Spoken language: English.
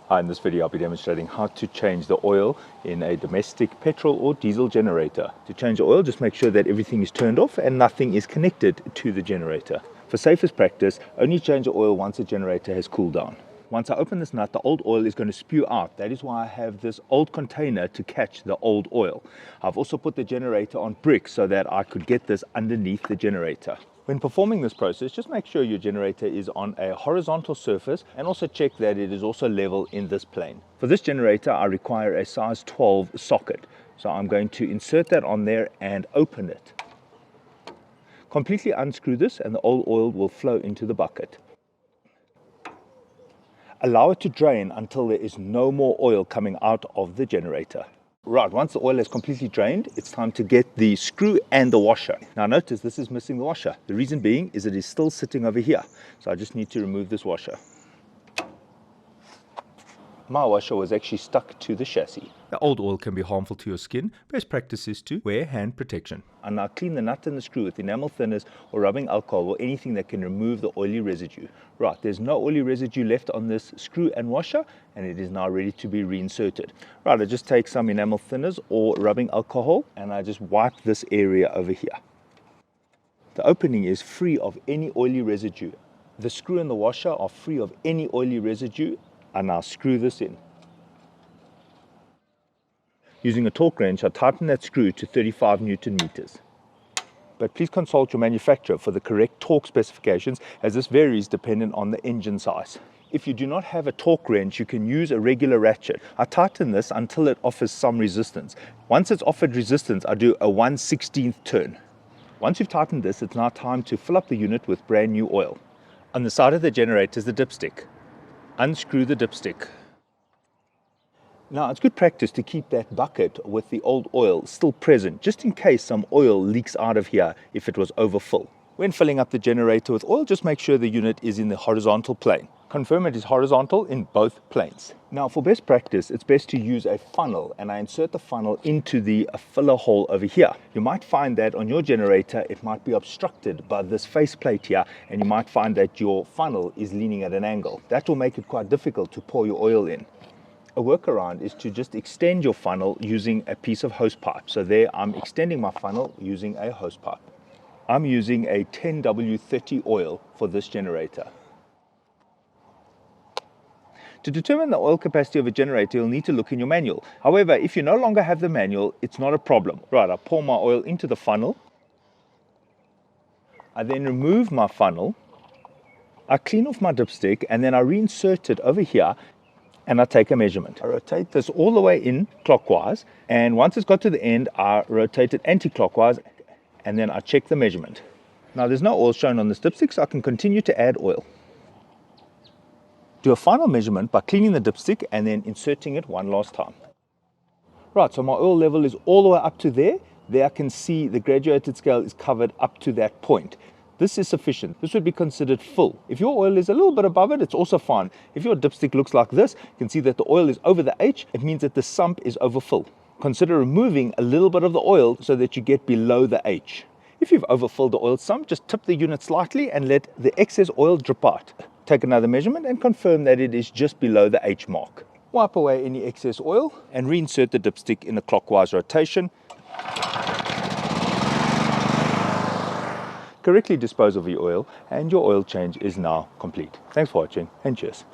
Hi, in this video I'll be demonstrating how to change the oil in a domestic petrol or diesel generator. To change the oil, just make sure that everything is turned off and nothing is connected to the generator. For safest practice, only change the oil once the generator has cooled down. Once I open this nut, the old oil is going to spew out. That is why I have this old container to catch the old oil. I've also put the generator on bricks so that I could get this underneath the generator. When performing this process, just make sure your generator is on a horizontal surface and also check that it is also level in this plane. For this generator, I require a size 12 socket. So I'm going to insert that on there and open it. Completely unscrew this and the old oil will flow into the bucket. Allow it to drain until there is no more oil coming out of the generator. Right, once the oil is completely drained, it's time to get the screw and the washer. Now notice this is missing the washer. The reason being is it is still sitting over here. So I just need to remove this washer. My washer was actually stuck to the chassis. The old oil can be harmful to your skin. Best practice is to wear hand protection. And now clean the nut and the screw with enamel thinners or rubbing alcohol or anything that can remove the oily residue. Right, there's no oily residue left on this screw and washer, and it is now ready to be reinserted. Right, I just take some enamel thinners or rubbing alcohol and I just wipe this area over here. The opening is free of any oily residue. The screw and the washer are free of any oily residue. And now screw this in. Using a torque wrench, I tighten that screw to 35 Newton meters. But please consult your manufacturer for the correct torque specifications, as this varies depending on the engine size. If you do not have a torque wrench, you can use a regular ratchet. I tighten this until it offers some resistance. Once it's offered resistance, I do a 1/16th turn. Once you've tightened this, it's now time to fill up the unit with brand new oil. On the side of the generator is the dipstick. Unscrew the dipstick. Now it's good practice to keep that bucket with the old oil still present, just in case some oil leaks out of here if it was overfull. When filling up the generator with oil, just make sure the unit is in the horizontal plane. Confirm it is horizontal in both planes. Now for best practice, it's best to use a funnel, and I insert the funnel into the filler hole over here. You might find that on your generator, it might be obstructed by this faceplate here, and you might find that your funnel is leaning at an angle. That will make it quite difficult to pour your oil in. A workaround is to just extend your funnel using a piece of hose pipe. So there I'm extending my funnel using a hose pipe. I'm using a 10W30 oil for this generator. To determine the oil capacity of a generator, you'll need to look in your manual. However, if you no longer have the manual, it's not a problem. Right, I pour my oil into the funnel. I then remove my funnel. I clean off my dipstick and then I reinsert it over here and I take a measurement. I rotate this all the way in clockwise, and once it's got to the end, I rotate it anti-clockwise and then I check the measurement. Now there's no oil shown on this dipstick, so I can continue to add oil. Do a final measurement by cleaning the dipstick and then inserting it one last time. Right, so my oil level is all the way up to there. There I can see the graduated scale is covered up to that point. This is sufficient. This would be considered full. If your oil is a little bit above it, it's also fine. If your dipstick looks like this, you can see that the oil is over the H. It means that the sump is overfull. Consider removing a little bit of the oil so that you get below the H. If you've overfilled the oil sump, just tip the unit slightly and let the excess oil drip out. Take another measurement and confirm that it is just below the H mark. Wipe away any excess oil and reinsert the dipstick in a clockwise rotation. Correctly dispose of your oil, and your oil change is now complete. Thanks for watching and cheers.